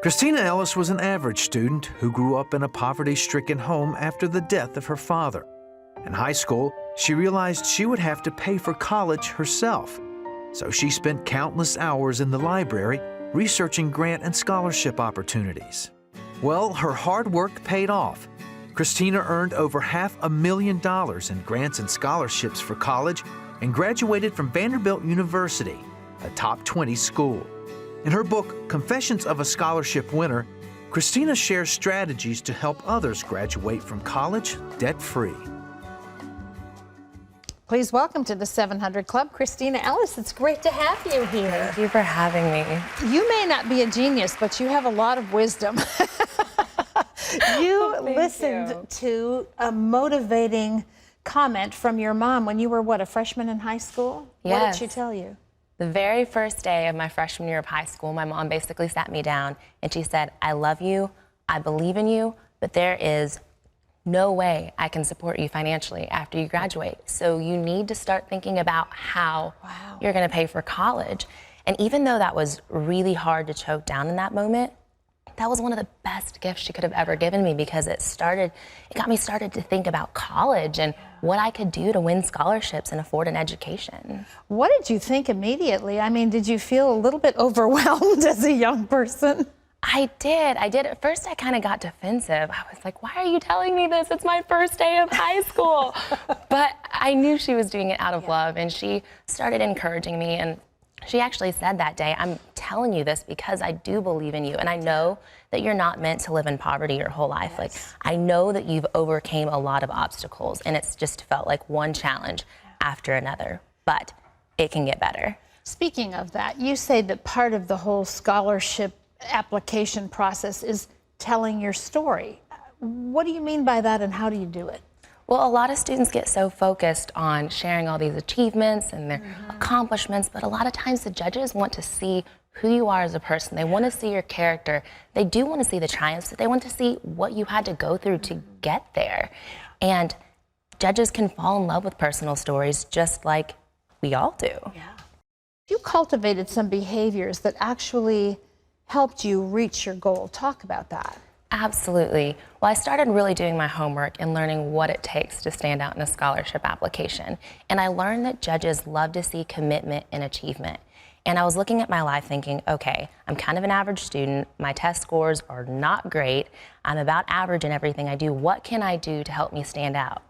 Kristina Ellis was an average student who grew up in a poverty-stricken home after the death of her father. In high school, she realized she would have to pay for college herself. So she spent countless hours in the library researching grant and scholarship opportunities. Well, her hard work paid off. Kristina earned over $500,000 in grants and scholarships for college and graduated from Vanderbilt University, a top 20 school. In her book, Confessions of a Scholarship Winner, Kristina shares strategies to help others graduate from college debt-free. Please welcome to the 700 Club, Kristina Ellis. It's great to have you here. Thank you for having me. You may not be a genius, but you have a lot of wisdom. You listened to a motivating comment from your mom when you were, what, a freshman in high school? Yes. What did she tell you? The very first day of my freshman year of high school, my mom basically sat me down and she said, I love you, I believe in you, but there is no way I can support you financially after you graduate. So you need to start thinking about how you're gonna pay for college. And even though that was really hard to choke down in that moment, that was one of the best gifts she could have ever given me, because it got me started to think about college and what I could do to win scholarships and afford an education. What did you think immediately? I mean, did you feel a little bit overwhelmed as a young person? I did. At first I kind of got defensive. I was like, why are you telling me this? It's my first day of high school. But I knew she was doing it out of love, and she started encouraging me. And she actually said that day, I'm telling you this because I do believe in you, and I know that you're not meant to live in poverty your whole life. Like, I know that you've overcame a lot of obstacles, and it's just felt like one challenge after another, but it can get better. Speaking of that, you say that part of the whole scholarship application process is telling your story. What do you mean by that, and how do you do it? Well, a lot of students get so focused on sharing all these achievements and their accomplishments, but a lot of times the judges want to see who you are as a person. They want to see your character. They do want to see the triumphs, but they want to see what you had to go through to get there. And judges can fall in love with personal stories just like we all do. Yeah. You cultivated some behaviors that actually helped you reach your goal. Talk about that. Absolutely. Well, I started really doing my homework and learning what it takes to stand out in a scholarship application. And I learned that judges love to see commitment and achievement. And I was looking at my life thinking, okay, I'm kind of an average student. My test scores are not great. I'm about average in everything I do. What can I do to help me stand out?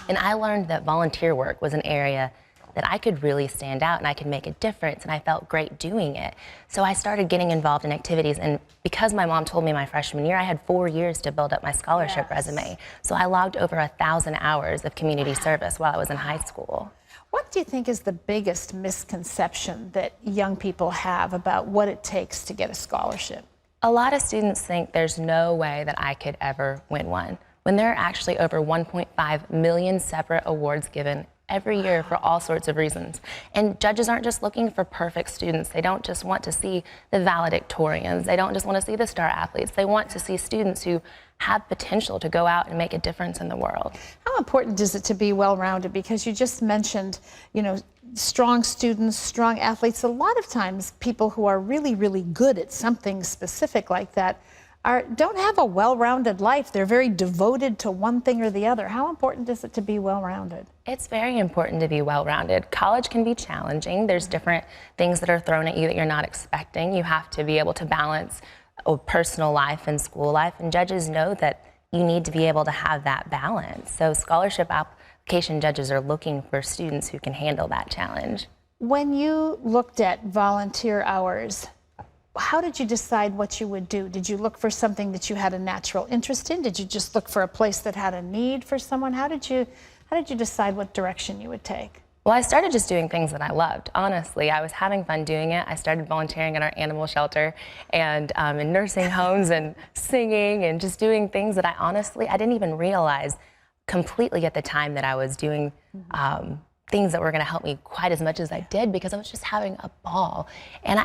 And I learned that volunteer work was an area that I could really stand out and I could make a difference, and I felt great doing it. So I started getting involved in activities, and because my mom told me my freshman year, I had 4 years to build up my scholarship resume. So I logged over 1,000 hours of community service while I was in high school. What do you think is the biggest misconception that young people have about what it takes to get a scholarship? A lot of students think there's no way that I could ever win one, when there are actually over 1.5 million separate awards given every year for all sorts of reasons. And judges aren't just looking for perfect students. They don't just want to see the valedictorians. They don't just want to see the star athletes. They want to see students who have potential to go out and make a difference in the world. How important is it to be well-rounded? Because you just mentioned, you know, strong students, strong athletes. A lot of times people who are really, really good at something specific like that don't have a well-rounded life. They're very devoted to one thing or the other. How important is it to be well-rounded? It's very important to be well-rounded. College can be challenging. There's different things that are thrown at you that you're not expecting. You have to be able to balance personal life and school life, and judges know that you need to be able to have that balance. So scholarship application judges are looking for students who can handle that challenge. When you looked at volunteer hours, how did you decide what you would do? Did you look for something that you had a natural interest in? Did you just look for a place that had a need for someone? How did you decide what direction you would take? Well, I started just doing things that I loved. Honestly, I was having fun doing it. I started volunteering at our animal shelter and in nursing homes and singing and just doing things that I didn't even realize completely at the time that I was doing things that were going to help me quite as much as I did, because I was just having a ball. And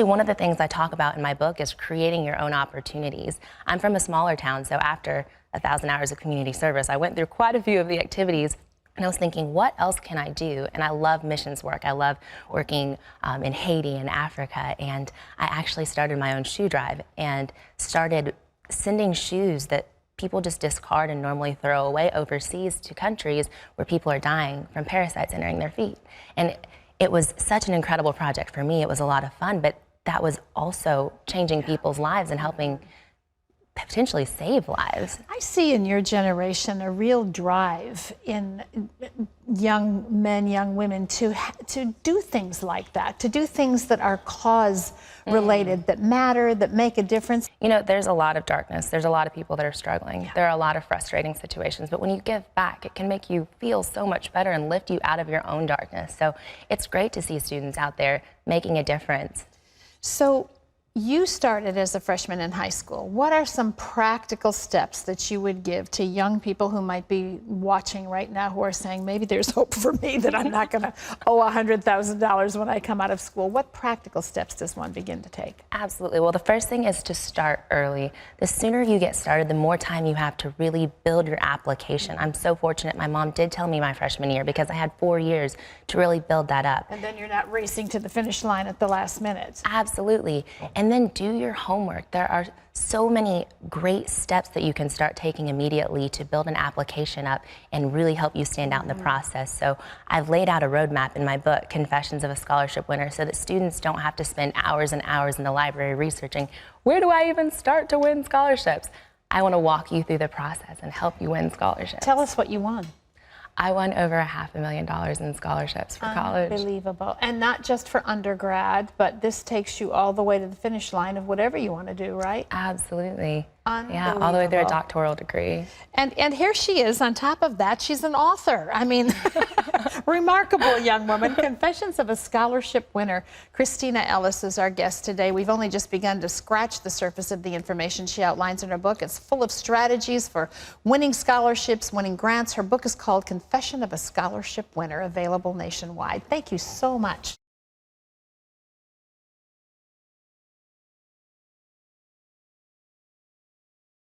one of the things I talk about in my book is creating your own opportunities. I'm from a smaller town, so after 1,000 hours of community service, I went through quite a few of the activities And I was thinking, what else can I do? And I love missions work. I love working in Haiti and Africa. And I actually started my own shoe drive and started sending shoes that people just discard and normally throw away overseas to countries where people are dying from parasites entering their feet. And it was such an incredible project for me. It was a lot of fun, but that was also changing people's lives and helping potentially save lives. I see in your generation a real drive in young men, young women to do things like that, to do things that are cause related, that matter, that make a difference. You know, there's a lot of darkness. There's a lot of people that are struggling. There are a lot of frustrating situations, but when you give back, it can make you feel so much better and lift you out of your own darkness. So it's great to see students out there making a difference. So you started as a freshman in high school. What are some practical steps that you would give to young people who might be watching right now who are saying, maybe there's hope for me that I'm not going to owe $100,000 when I come out of school? What practical steps does one begin to take? Absolutely. Well, the first thing is to start early. The sooner you get started, the more time you have to really build your application. I'm so fortunate. My mom did tell me my freshman year because I had 4 years to really build that up. And then you're not racing to the finish line at the last minute. Absolutely. And then do your homework. There are so many great steps that you can start taking immediately to build an application up and really help you stand out in the process. So I've laid out a roadmap in my book, Confessions of a Scholarship Winner, so that students don't have to spend hours and hours in the library researching, where do I even start to win scholarships? I want to walk you through the process and help you win scholarships. Tell us what you won. I won over $500,000 in scholarships for college. Unbelievable. And not just for undergrad, but this takes you all the way to the finish line of whatever you want to do, right? Absolutely. Yeah, all the way through a doctoral degree. And here she is. On top of that, she's an author. I mean, remarkable young woman. Confessions of a Scholarship Winner. Kristina Ellis is our guest today. We've only just begun to scratch the surface of the information she outlines in her book. It's full of strategies for winning scholarships, winning grants. Her book is called Confession of a Scholarship Winner, available nationwide. Thank you so much.